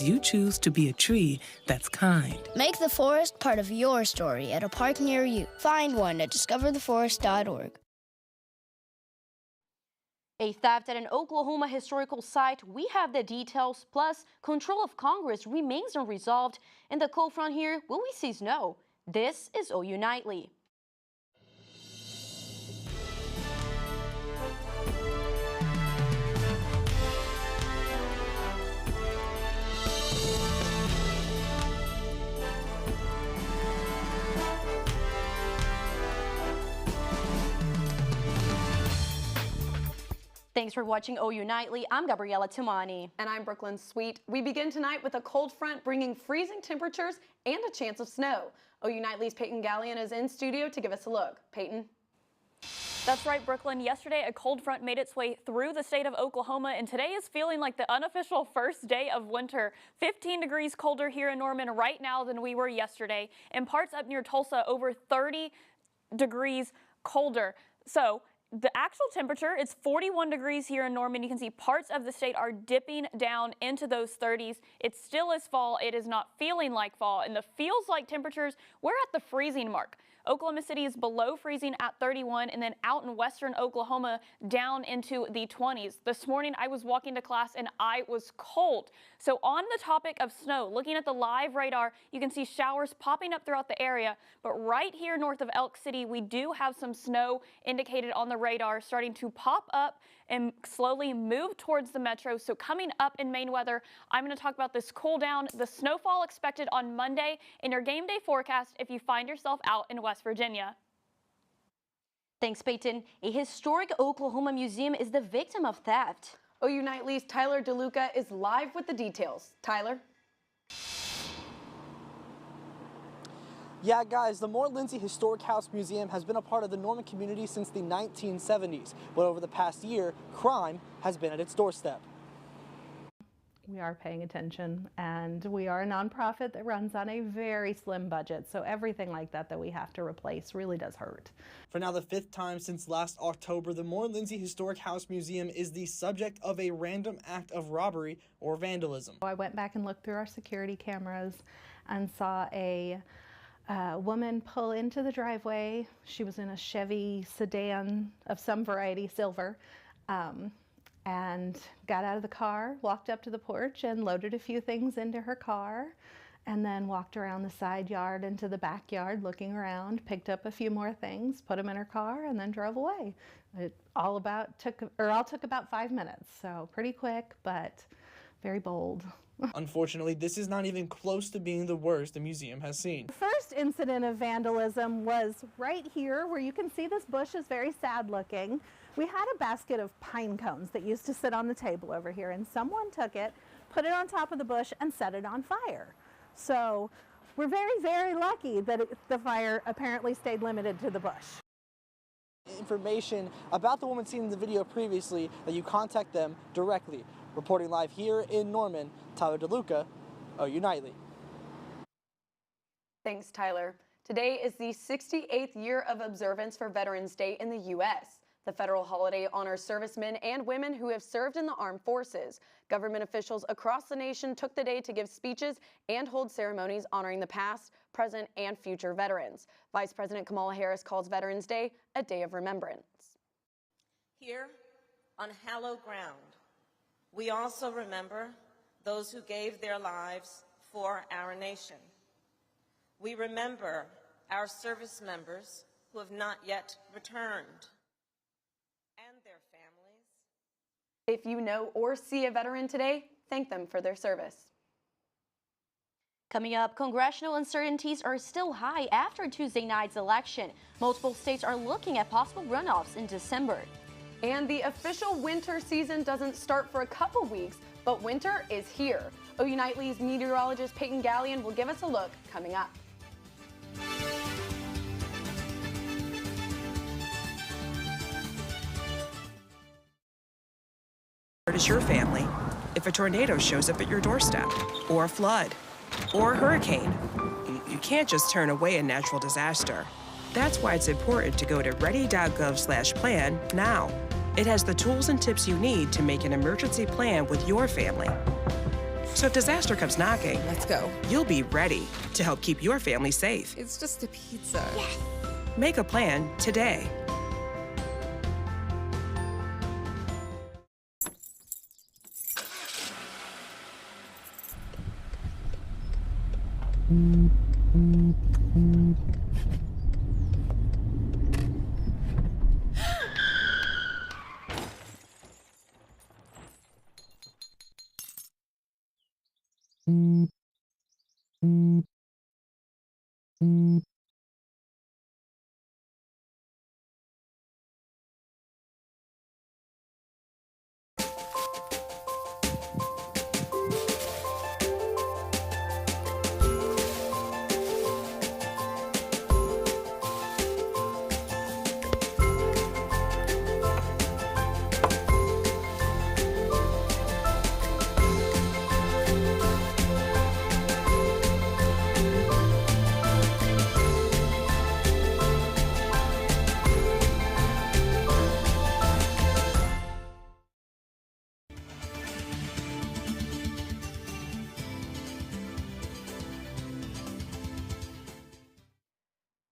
you choose to be a tree that's kind. Make the forest part of your story at a park near you. Find one at discovertheforest.org. A theft at an Oklahoma historical site. We have the details, plus control of Congress remains unresolved. In the cold front here, will we see snow? This is OU Nightly. Thanks for watching OU Nightly. I'm Gabriela Timani. And I'm Brooklyn Sweet. We begin tonight with a cold front bringing freezing temperatures and a chance of snow. OU Nightly's Peyton Gallion is in studio to give us a look. Peyton? That's right, Brooklyn. Yesterday, a cold front made its way through the state of Oklahoma, and today is feeling like the unofficial first day of winter. 15 degrees colder here in Norman right now than we were yesterday, and parts up near Tulsa over 30 degrees colder. So the actual temperature is 41 degrees here in Norman. You can see parts of the state are dipping down into those 30s. It still is fall. It is not feeling like fall. And the feels like temperatures, we're at the freezing mark. Oklahoma City is below freezing at 31, and then out in western Oklahoma down into the 20s. This morning I was walking to class and I was cold. So on the topic of snow, looking at the live radar, you can see showers popping up throughout the area. But right here north of Elk City, we do have some snow indicated on the radar starting to pop up and slowly move towards the metro. So coming up in Maine weather, I'm going to talk about this cool down, the snowfall expected on Monday in your game day forecast if you find yourself out in West Virginia. Thanks, Peyton. A historic Oklahoma museum is the victim of theft. OU Nightly's Tyler DeLuca is live with the details. Tyler? Yeah, guys, the Moore Lindsay Historic House Museum has been a part of the Norman community since the 1970s, but over the past year, crime has been at its doorstep. We are paying attention, and we are a nonprofit that runs on a very slim budget, so everything like that we have to replace really does hurt. For now the 5th time since last October, the Moore Lindsay Historic House Museum is the subject of a random act of robbery or vandalism. I went back and looked through our security cameras and saw a woman pull into the driveway. She was in a Chevy sedan of some variety, silver, and got out of the car, walked up to the porch and loaded a few things into her car, and then walked around the side yard into the backyard looking around, picked up a few more things, put them in her car, and then drove away. It all took about 5 minutes, so pretty quick, but very bold. Unfortunately, this is not even close to being the worst the museum has seen. The first incident of vandalism was right here, where you can see this bush is very sad looking. We had a basket of pine cones that used to sit on the table over here, and someone took it, put it on top of the bush, and set it on fire. So we're very, very lucky that the fire apparently stayed limited to the bush. Information about the woman seen in the video previously, that you contact them directly. Reporting live here in Norman, Tyler DeLuca, OU Nightly. Thanks, Tyler. Today is the 68th year of observance for Veterans Day in the U.S. The federal holiday honors servicemen and women who have served in the armed forces. Government officials across the nation took the day to give speeches and hold ceremonies honoring the past, present, and future veterans. Vice President Kamala Harris calls Veterans Day a day of remembrance. Here on hallowed ground, we also remember those who gave their lives for our nation. We remember our service members who have not yet returned, and their families. If you know or see a veteran today, thank them for their service. Coming up, congressional uncertainties are still high after Tuesday night's election. Multiple states are looking at possible runoffs in December. And the official winter season doesn't start for a couple weeks, but winter is here. OU Nightly's meteorologist Peyton Gallion will give us a look coming up. Where is your family if a tornado shows up at your doorstep, or a flood, or a hurricane? You can't just turn away a natural disaster. That's why it's important to go to ready.gov/plan now. It has the tools and tips you need to make an emergency plan with your family. So if disaster comes knocking, Let's go. you'll be ready to help keep your family safe. It's just a pizza. Make a plan today.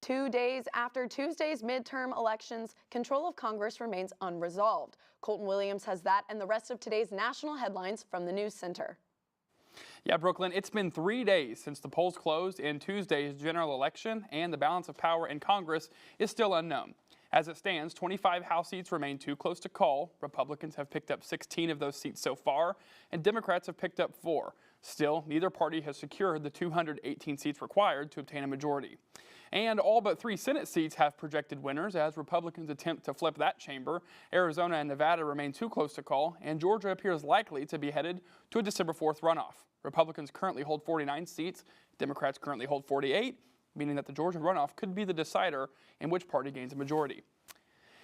Two days after Tuesday's midterm elections, control of Congress remains unresolved. Colton Williams has that and the rest of today's national headlines from the News Center. Yeah, Brooklyn, it's been 3 days since the polls closed in Tuesday's general election, and the balance of power in Congress is still unknown. As it stands, 25 House seats remain too close to call. Republicans have picked up 16 of those seats so far, and Democrats have picked up 4. Still, neither party has secured the 218 seats required to obtain a majority. And all but 3 Senate seats have projected winners as Republicans attempt to flip that chamber. Arizona and Nevada remain too close to call, and Georgia appears likely to be headed to a December 4th runoff. Republicans currently hold 49 seats. Democrats currently hold 48, meaning that the Georgia runoff could be the decider in which party gains a majority.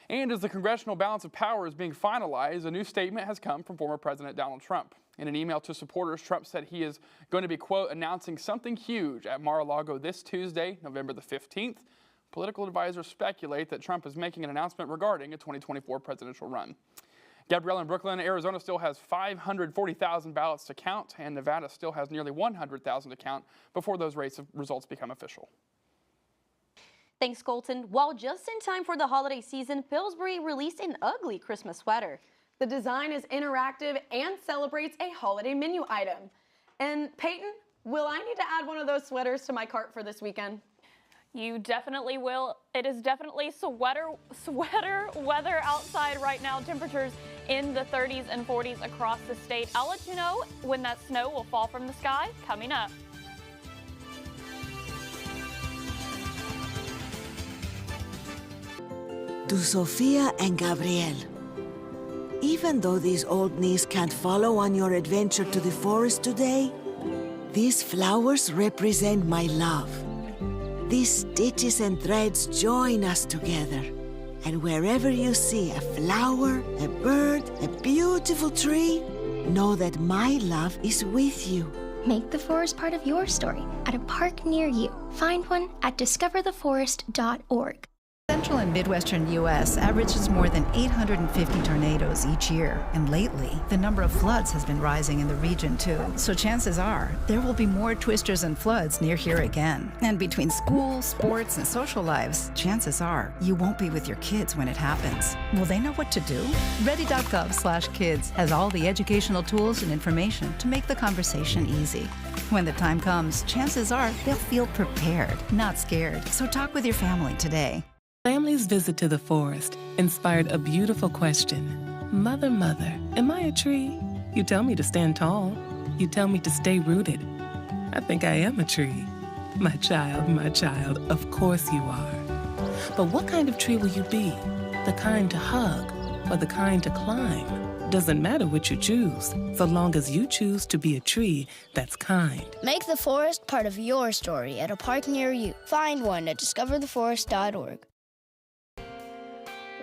And as the congressional balance of power is being finalized, a new statement has come from former President Donald Trump. In an email to supporters, Trump said he is going to be, quote, announcing something huge at Mar-a-Lago this Tuesday, November the 15th. Political advisors speculate that Trump is making an announcement regarding a 2024 presidential run. Gabrielle in Brooklyn, Arizona still has 540,000 ballots to count, and Nevada still has nearly 100,000 to count before those results become official. Thanks, Colton. While just in time for the holiday season, Pillsbury released an ugly Christmas sweater. The design is interactive and celebrates a holiday menu item. And Peyton, will I need to add one of those sweaters to my cart for this weekend? You definitely will. It is definitely sweater weather outside right now. Temperatures in the 30s and 40s across the state. I'll let you know when that snow will fall from the sky coming up. To Sofia and Gabriel. Even though these old knees can't follow on your adventure to the forest today, these flowers represent my love. These stitches and threads join us together. And wherever you see a flower, a bird, a beautiful tree, know that my love is with you. Make the forest part of your story at a park near you. Find one at discovertheforest.org. Central and Midwestern U.S. averages more than 850 tornadoes each year, and lately, the number of floods has been rising in the region too. So chances are, there will be more twisters and floods near here again. And between school, sports, and social lives, chances are, you won't be with your kids when it happens. Will they know what to do? Ready.gov/kids has all the educational tools and information to make the conversation easy. When the time comes, chances are they'll feel prepared, not scared. So talk with your family today. Family's visit to the forest inspired a beautiful question. Mother, mother, am I a tree? You tell me to stand tall. You tell me to stay rooted. I think I am a tree. My child, of course you are. But what kind of tree will you be? The kind to hug or the kind to climb? Doesn't matter what you choose, so long as you choose to be a tree that's kind. Make the forest part of your story at a park near you. Find one at discovertheforest.org.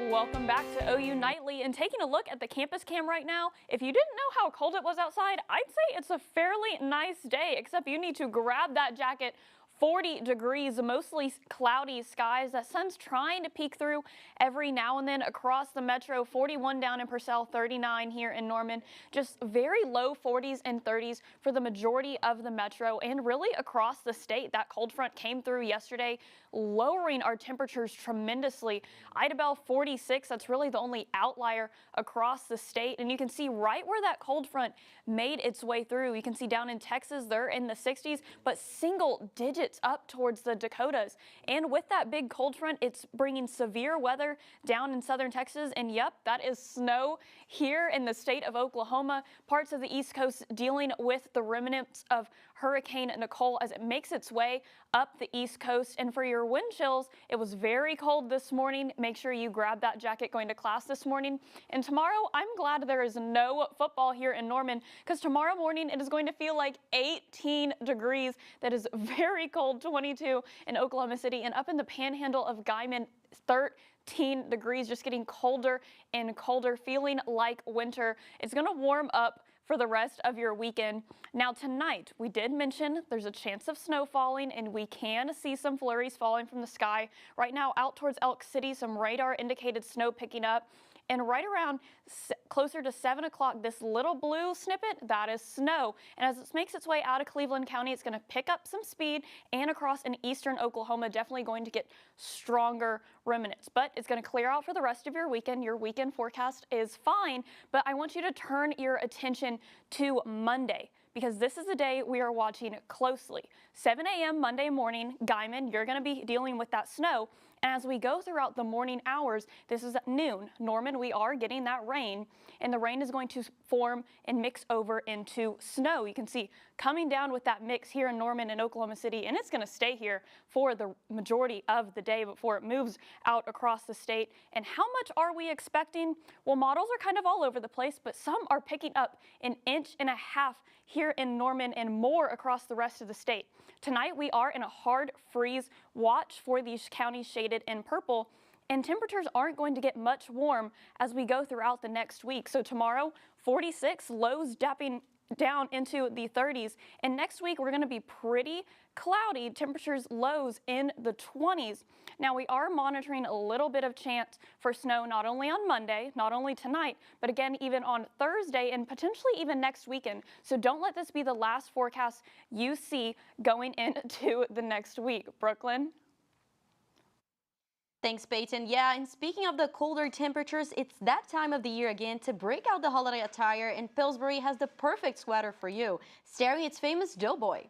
Welcome back to OU Nightly, and taking a look at the campus cam right now. If you didn't know how cold it was outside, I'd say it's a fairly nice day, except you need to grab that jacket 40 degrees, mostly cloudy skies. That sun's trying to peek through every now and then across the metro. 41 down in Purcell, 39 here in Norman. Just very low 40s and 30s for the majority of the metro and really across the state. That cold front came through yesterday, lowering our temperatures tremendously. Idabel 46, that's really the only outlier across the state. And you can see right where that cold front made its way through. You can see down in Texas, they're in the 60s, but single digits up towards the Dakotas. And with that big cold front, it's bringing severe weather down in southern Texas. And yep, that is snow here in the state of Oklahoma. Parts of the East Coast dealing with the remnants of Hurricane Nicole as it makes its way up the East Coast. And for your wind chills, it was very cold this morning. Make sure you grab that jacket going to class this morning. And tomorrow, I'm glad there is no football here in Norman because tomorrow morning it is going to feel like 18 degrees. That is very cold, 22 in Oklahoma City, and up in the panhandle of Guyman, 13 degrees, just getting colder and colder, feeling like winter. It's going to warm up for the rest of your weekend. Now tonight, we did mention there's a chance of snow falling and we can see some flurries falling from the sky. Right now out towards Elk City, some radar indicated snow picking up. And right around closer to 7 o'clock, this little blue snippet, that is snow. And as it makes its way out of Cleveland County, it's going to pick up some speed and across in eastern Oklahoma, definitely going to get stronger remnants. But it's going to clear out for the rest of your weekend. Your weekend forecast is fine, but I want you to turn your attention to Monday, because this is the day we are watching closely. 7 a.m. Monday morning, Guyman, you're going to be dealing with that snow. And as we go throughout the morning hours, this is at noon. Norman, we are getting that rain, and the rain is going to form and mix over into snow. You can see coming down with that mix here in Norman and Oklahoma City, and it's going to stay here for the majority of the day before it moves out across the state. And how much are we expecting? Well, models are kind of all over the place, but some are picking up 1.5 inches here in Norman and more across the rest of the state. Tonight, we are in a hard freeze watch for these counties shaded in purple, and temperatures aren't going to get much warm as we go throughout the next week. So tomorrow, 46, lows dipping down into the 30s, and next week we're going to be pretty cloudy, temperatures lows in the 20s. Now we are monitoring a little bit of chance for snow not only on Monday, not only tonight, but again even on Thursday and potentially even next weekend. So don't let this be the last forecast you see going into the next week. Brooklyn? Thanks, Peyton. Yeah, and speaking of the colder temperatures, it's that time of the year again to break out the holiday attire, and Pillsbury has the perfect sweater for you, starring its famous Doughboy.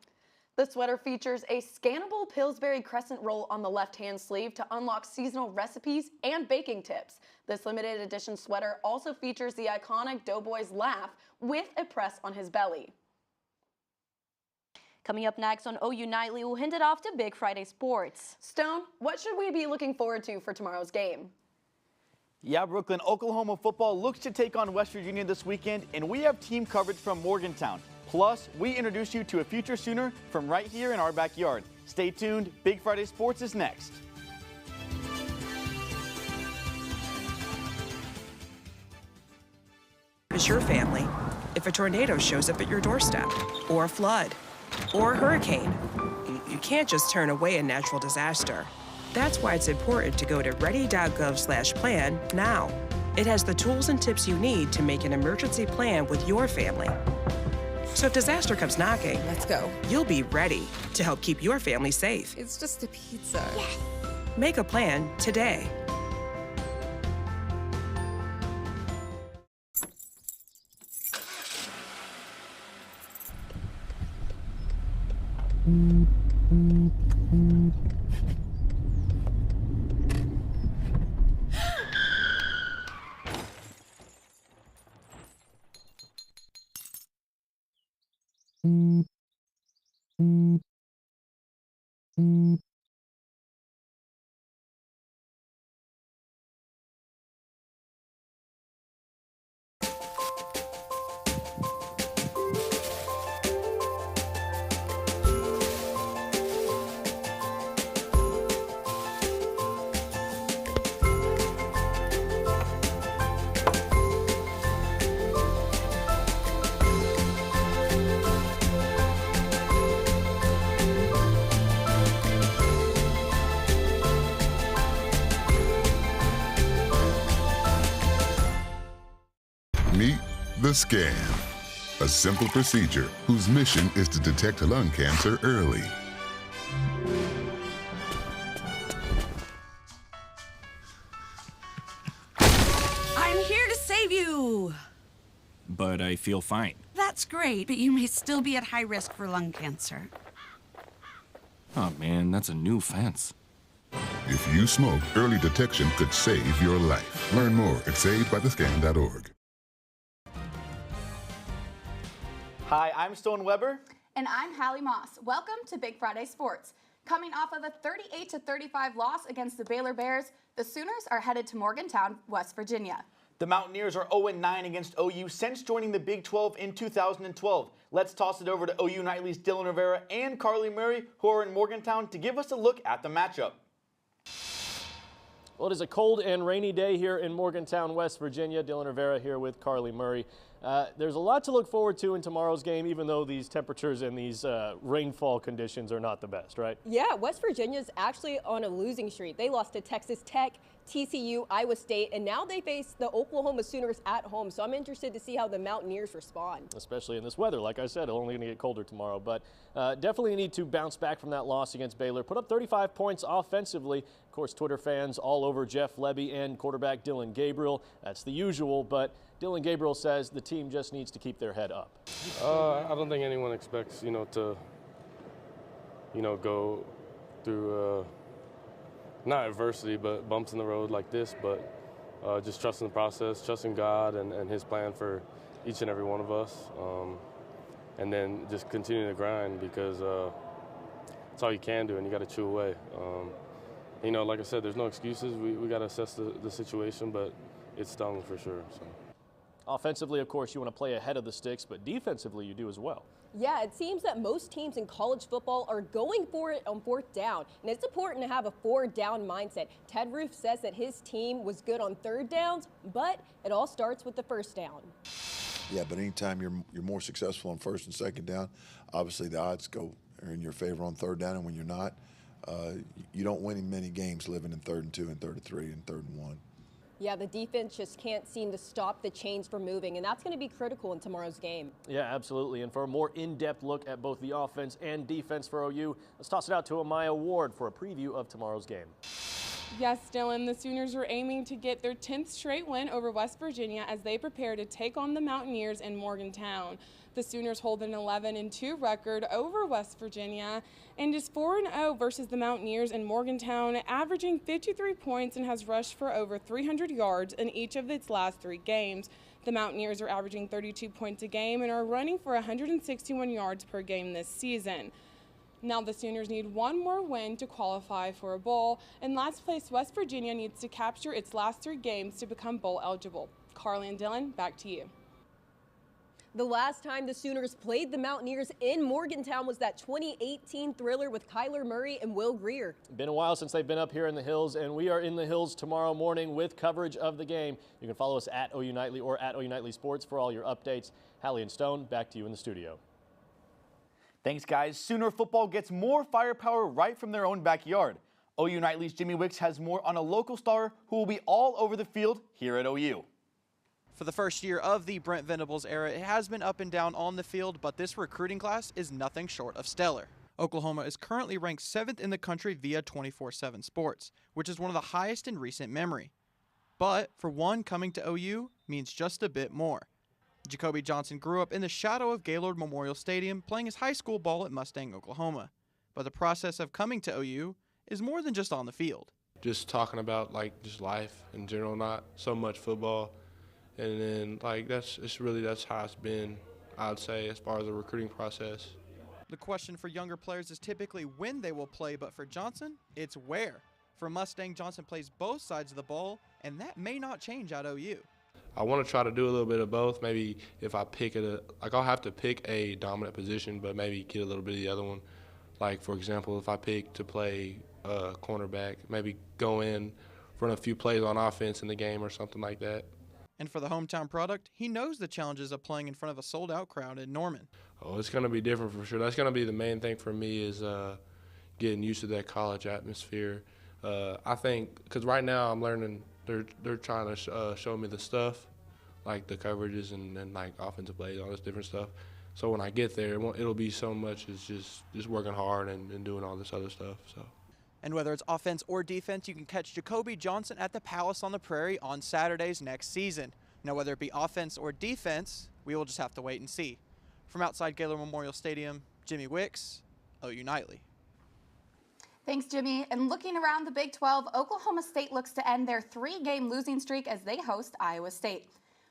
The sweater features a scannable Pillsbury crescent roll on the left-hand sleeve to unlock seasonal recipes and baking tips. This limited edition sweater also features the iconic Doughboy's laugh with a press on his belly. Coming up next on OU Nightly, we'll hand it off to Big Friday Sports. Stone, what should we be looking forward to for tomorrow's game? Yeah, Brooklyn, Oklahoma football looks to take on West Virginia this weekend, and we have team coverage from Morgantown. Plus, we introduce you to a future Sooner from right here in our backyard. Stay tuned. Big Friday Sports is next. Is your family if a tornado shows up at your doorstep, or a flood, or a hurricane? You can't just turn away a natural disaster. That's why it's important to go to ready.gov/plan now. It has the tools and tips you need to make an emergency plan with your family. So if disaster comes knocking, let's go. You'll be ready to help keep your family safe. It's just a pizza. Yes. Make a plan today. Scan, a simple procedure whose mission is to detect lung cancer early. I'm here to save you. But I feel fine. That's great, but you may still be at high risk for lung cancer. Oh man, that's a new fence. If you smoke, early detection could save your life. Learn more at savedbythescan.org. Hi, I'm Stone Weber. And I'm Hallie Moss. Welcome to Big Friday Sports. Coming off of a 38-35 loss against the Baylor Bears, the Sooners are headed to Morgantown, West Virginia. The Mountaineers are 0-9 against OU since joining the Big 12 in 2012. Let's toss it over to OU Nightly's Dylan Rivera and Carly Murray, who are in Morgantown, to give us a look at the matchup. Well, it is a cold and rainy day here in Morgantown, West Virginia. Dylan Rivera here with Carly Murray. There's a lot to look forward to in tomorrow's game, even though these temperatures and these rainfall conditions are not the best, right? Yeah, West Virginia's actually on a losing streak. They lost to Texas Tech, TCU, Iowa State, and now they face the Oklahoma Sooners at home. So I'm interested to see how the Mountaineers respond. Especially in this weather. Like I said, it's only going to get colder tomorrow. But definitely need to bounce back from that loss against Baylor. Put up 35 points offensively. Of course, Twitter fans all over Jeff Lebby and quarterback Dillon Gabriel. That's the usual, but Dillon Gabriel says the team just needs to keep their head up. I don't think anyone expects, to, go through not adversity, but bumps in the road like this, but just trusting the process, trusting God and His plan for each and every one of us, and then just continue to grind because it's all you can do, and you got to chew away. Like I said, there's no excuses. We got to assess the situation, but it stung for sure. So. Offensively, of course, you want to play ahead of the sticks, but defensively you do as well. Yeah, it seems that most teams in college football are going for it on fourth down, and it's important to have a four-down mindset. Ted Roof says that his team was good on third downs, but it all starts with the first down. Yeah, but anytime you're more successful on first and second down, obviously the odds are in your favor on third down, and when you're not, you don't win many games living in 3rd and 2 and 3rd and 3 and 3rd and 1. Yeah, the defense just can't seem to stop the chains from moving, and that's going to be critical in tomorrow's game. Yeah, absolutely. And for a more in-depth look at both the offense and defense for OU, let's toss it out to Amaya Ward for a preview of tomorrow's game. Yes, Dylan, the Sooners are aiming to get their 10th straight win over West Virginia as they prepare to take on the Mountaineers in Morgantown. The Sooners hold an 11-2 record over West Virginia and is 4-0 versus the Mountaineers in Morgantown, averaging 53 points and has rushed for over 300 yards in each of its last 3 games. The Mountaineers are averaging 32 points a game and are running for 161 yards per game this season. Now the Sooners need one more win to qualify for a bowl, and last place West Virginia needs to capture its last 3 games to become bowl eligible. Carly and Dylan, back to you. The last time the Sooners played the Mountaineers in Morgantown was that 2018 thriller with Kyler Murray and Will Grier. Been a while since they've been up here in the hills, and we are in the hills tomorrow morning with coverage of the game. You can follow us at OU Nightly or at OU Nightly Sports for all your updates. Hallie and Stone, back to you in the studio. Thanks, guys. Sooner football gets more firepower right from their own backyard. OU Nightly's Jimmy Wicks has more on a local star who will be all over the field here at OU. For the first year of the Brent Venables era, it has been up and down on the field, but this recruiting class is nothing short of stellar. Oklahoma is currently ranked 7th in the country via 24/7 Sports, which is one of the highest in recent memory. But for one, coming to OU means just a bit more. Jacoby Johnson grew up in the shadow of Gaylord Memorial Stadium, playing his high school ball at Mustang, Oklahoma. But the process of coming to OU is more than just on the field. Just talking about just life in general, not so much football. And then that's how it's been, I'd say, as far as the recruiting process. The question for younger players is typically when they will play, but for Johnson, it's where. For Mustang, Johnson plays both sides of the ball, and that may not change at OU. I want to try to do a little bit of both. Maybe if I pick I'll have to pick a dominant position, but maybe get a little bit of the other one. Like, for example, if I pick to play cornerback, maybe go in, run a few plays on offense in the game or something like that. And for the hometown product, he knows the challenges of playing in front of a sold-out crowd in Norman. Oh, it's going to be different for sure. That's going to be the main thing for me is getting used to that college atmosphere. I think because right now I'm learning, they're trying to show me the stuff, like the coverages and like offensive plays, all this different stuff. So when I get there, it'll be so much as just working hard and doing all this other stuff. So. And whether it's offense or defense, you can catch Jacoby Johnson at the Palace on the Prairie on Saturdays next season. Now, whether it be offense or defense, we will just have to wait and see. From outside Gaylord Memorial Stadium, Jimmy Wicks, OU Nightly. Thanks, Jimmy. And looking around the Big 12, Oklahoma State looks to end their 3-game losing streak as they host Iowa State,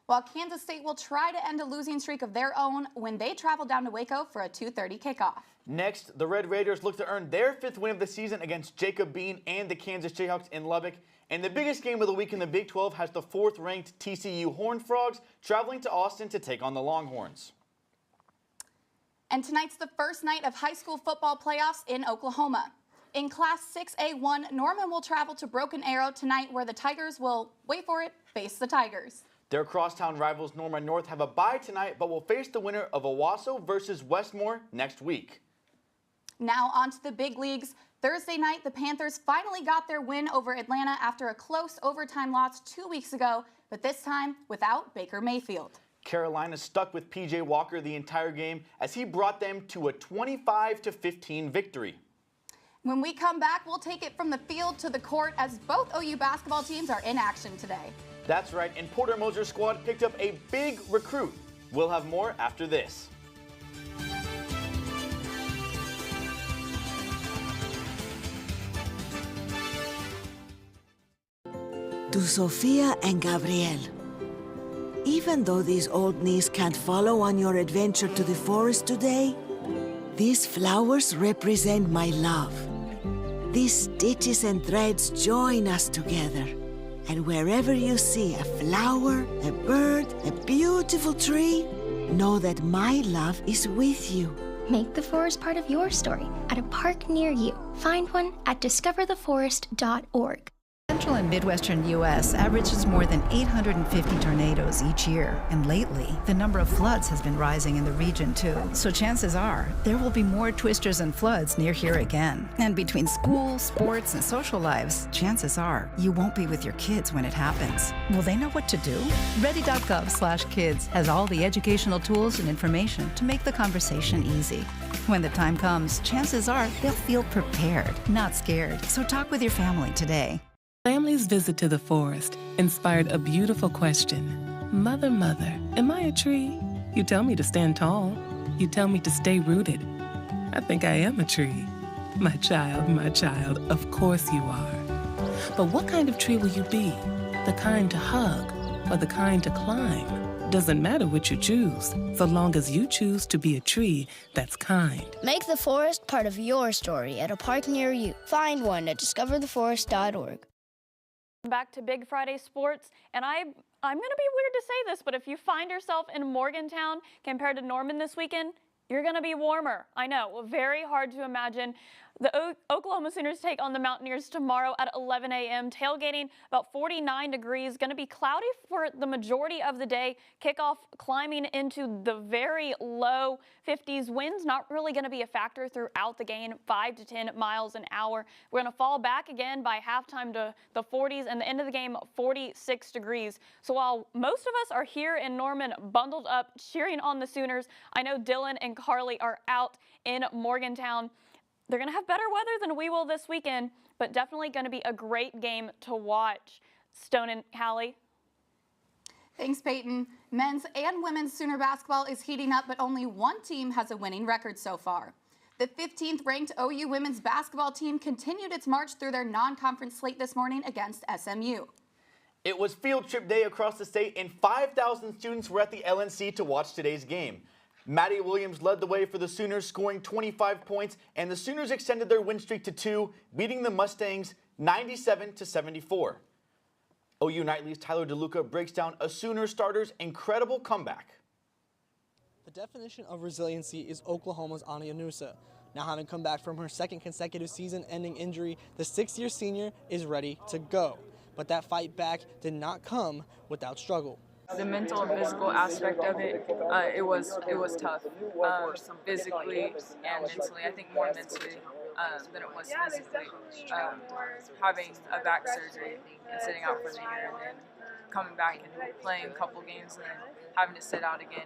while Kansas State will try to end a losing streak of their own when they travel down to Waco for a 2:30 kickoff. Next, the Red Raiders look to earn their 5th win of the season against Jacob Bean and the Kansas Jayhawks in Lubbock. And the biggest game of the week in the Big 12 has the 4th-ranked TCU Horned Frogs traveling to Austin to take on the Longhorns. And tonight's the first night of high school football playoffs in Oklahoma. In Class 6A1, Norman will travel to Broken Arrow tonight where the Tigers will, wait for it, face the Tigers. Their crosstown rivals Norman North have a bye tonight, but will face the winner of Owasso versus Westmore next week. Now on to the big leagues. Thursday night, the Panthers finally got their win over Atlanta after a close overtime loss 2 weeks ago, but this time without Baker Mayfield. Carolina stuck with P.J. Walker the entire game as he brought them to a 25-15 victory. When we come back, we'll take it from the field to the court as both OU basketball teams are in action today. That's right, and Porter Moser's squad picked up a big recruit. We'll have more after this. To Sofia and Gabriel. Even though these old knees can't follow on your adventure to the forest today, these flowers represent my love. These stitches and threads join us together. And wherever you see a flower, a bird, a beautiful tree, know that my love is with you. Make the forest part of your story at a park near you. Find one at discovertheforest.org. Central and Midwestern U.S. averages more than 850 tornadoes each year, and lately, the number of floods has been rising in the region too. So chances are, there will be more twisters and floods near here again. And between school, sports, and social lives, chances are, you won't be with your kids when it happens. Will they know what to do? Ready.gov/kids has all the educational tools and information to make the conversation easy. When the time comes, chances are they'll feel prepared, not scared. So talk with your family today. Family's visit to the forest inspired a beautiful question. Mother, mother, am I a tree? You tell me to stand tall. You tell me to stay rooted. I think I am a tree. My child, of course you are. But what kind of tree will you be? The kind to hug or the kind to climb? Doesn't matter what you choose, so long as you choose to be a tree that's kind. Make the forest part of your story at a park near you. Find one at discovertheforest.org. Back to Big Friday Sports, and I'm going to be weird to say this, but if you find yourself in Morgantown compared to Norman this weekend, you're going to be warmer. I know, very hard to imagine. The Oklahoma Sooners take on the Mountaineers tomorrow at 11 a.m. Tailgating about 49 degrees. Going to be cloudy for the majority of the day. Kickoff climbing into the very low 50s. Winds not really going to be a factor throughout the game, 5 to 10 miles an hour. We're going to fall back again by halftime to the 40s, and the end of the game, 46 degrees. So while most of us are here in Norman bundled up cheering on the Sooners, I know Dylan and Carly are out in Morgantown. They're going to have better weather than we will this weekend, but definitely going to be a great game to watch. Stone and Hallie. Thanks, Peyton. Men's and women's Sooner basketball is heating up, but only one team has a winning record so far. The 15th ranked OU women's basketball team continued its march through their non-conference slate this morning against SMU. It was field trip day across the state, and 5,000 students were at the LNC to watch today's game. Maddie Williams led the way for the Sooners, scoring 25 points, and the Sooners extended their win streak to 2, beating the Mustangs 97-74. OU Nightly's Tyler DeLuca breaks down a Sooner starter's incredible comeback. The definition of resiliency is Oklahoma's Ania Nusa. Now having come back from her second consecutive season-ending injury, the 6th-year senior is ready to go. But that fight back did not come without struggle. The mental and physical aspect of it, it was tough, physically and mentally. I think more mentally than it was physically. Having a back surgery and sitting out for the year, and then coming back and playing a couple games and then having to sit out again.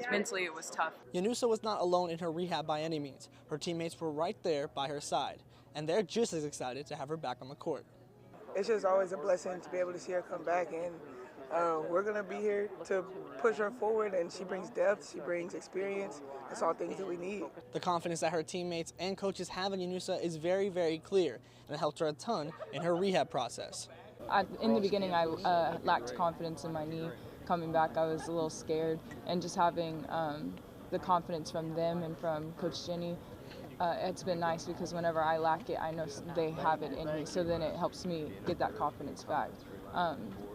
Mentally, it was tough. Yanusa was not alone in her rehab by any means. Her teammates were right there by her side, and they're just as excited to have her back on the court. It's just always a blessing to be able to see her come back, and we're going to be here to push her forward, and she brings depth, she brings experience. That's all things that we need. The confidence that her teammates and coaches have in Yanusa is very, very clear, and it helped her a ton in her rehab process. In the beginning, I lacked confidence in my knee. Coming back, I was a little scared, and just having the confidence from them and from Coach Jenny, it's been nice because whenever I lack it, I know they have it in me, so then it helps me get that confidence back.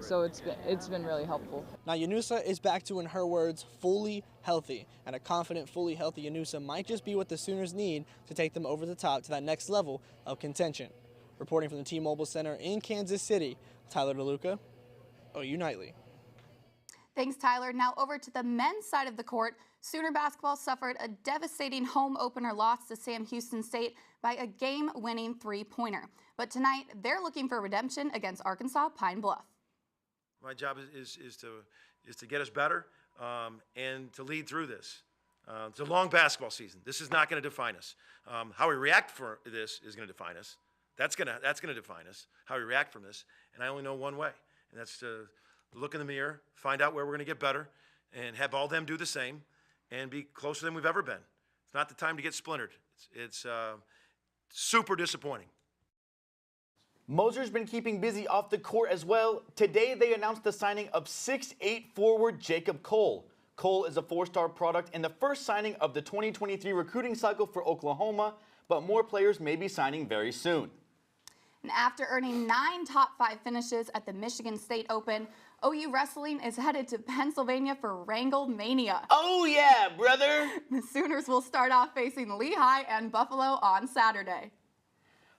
So it's been really helpful. Now Yanusa is back to, in her words, fully healthy, and a confident, fully healthy Yanusa might just be what the Sooners need to take them over the top to that next level of contention. Reporting from the T-Mobile Center in Kansas City, Tyler DeLuca, OU Nightly. Thanks, Tyler. Now over to the men's side of the court. Sooner basketball suffered a devastating home opener loss to Sam Houston State by a game-winning three-pointer. But tonight, they're looking for redemption against Arkansas Pine Bluff. My job is to get us better and to lead through this. It's a long basketball season. This is not going to define us. How we react for this is going to define us. That's going to define us, how we react from this. And I only know one way, and that's to look in the mirror, find out where we're going to get better, and have all them do the same, and be closer than we've ever been. It's not the time to get splintered. It's super disappointing. Moser's been keeping busy off the court as well. Today they announced the signing of 6'8" forward Jacob Cole. Cole is a four-star product and the first signing of the 2023 recruiting cycle for Oklahoma, but more players may be signing very soon. And after earning 9 top 5 finishes at the Michigan State Open, OU Wrestling is headed to Pennsylvania for Wrangle Mania. Oh yeah, brother! The Sooners will start off facing Lehigh and Buffalo on Saturday.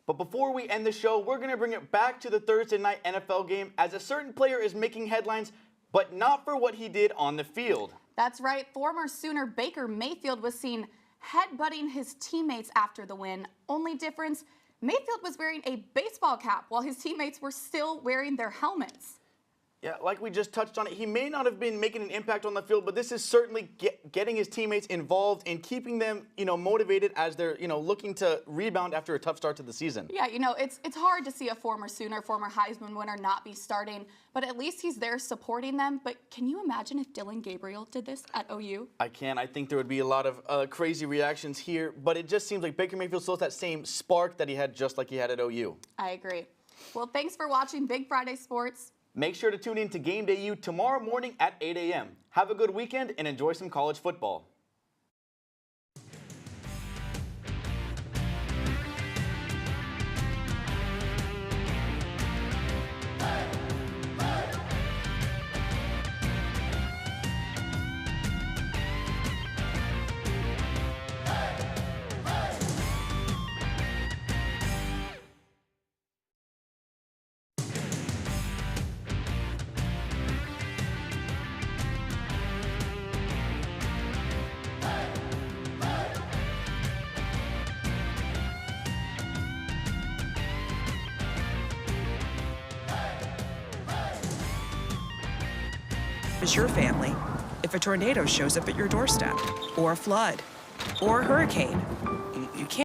But before we end the show, we're going to bring it back to the Thursday night NFL game as a certain player is making headlines, but not for what he did on the field. That's right. Former Sooner Baker Mayfield was seen headbutting his teammates after the win. Only difference, Mayfield was wearing a baseball cap while his teammates were still wearing their helmets. Yeah, like we just touched on it, he may not have been making an impact on the field, but this is certainly getting his teammates involved and keeping them, motivated as they're, looking to rebound after a tough start to the season. Yeah, it's hard to see a former Sooner, former Heisman winner not be starting, but at least he's there supporting them. But can you imagine if Dillon Gabriel did this at OU? I can. I think there would be a lot of crazy reactions here, but it just seems like Baker Mayfield still has that same spark that he had just like he had at OU. I agree. Well, thanks for watching Big Friday Sports. Make sure to tune in to Game Day U tomorrow morning at 8 a.m. Have a good weekend and enjoy some college football. Is your family if a tornado shows up at your doorstep, or a flood, or a hurricane,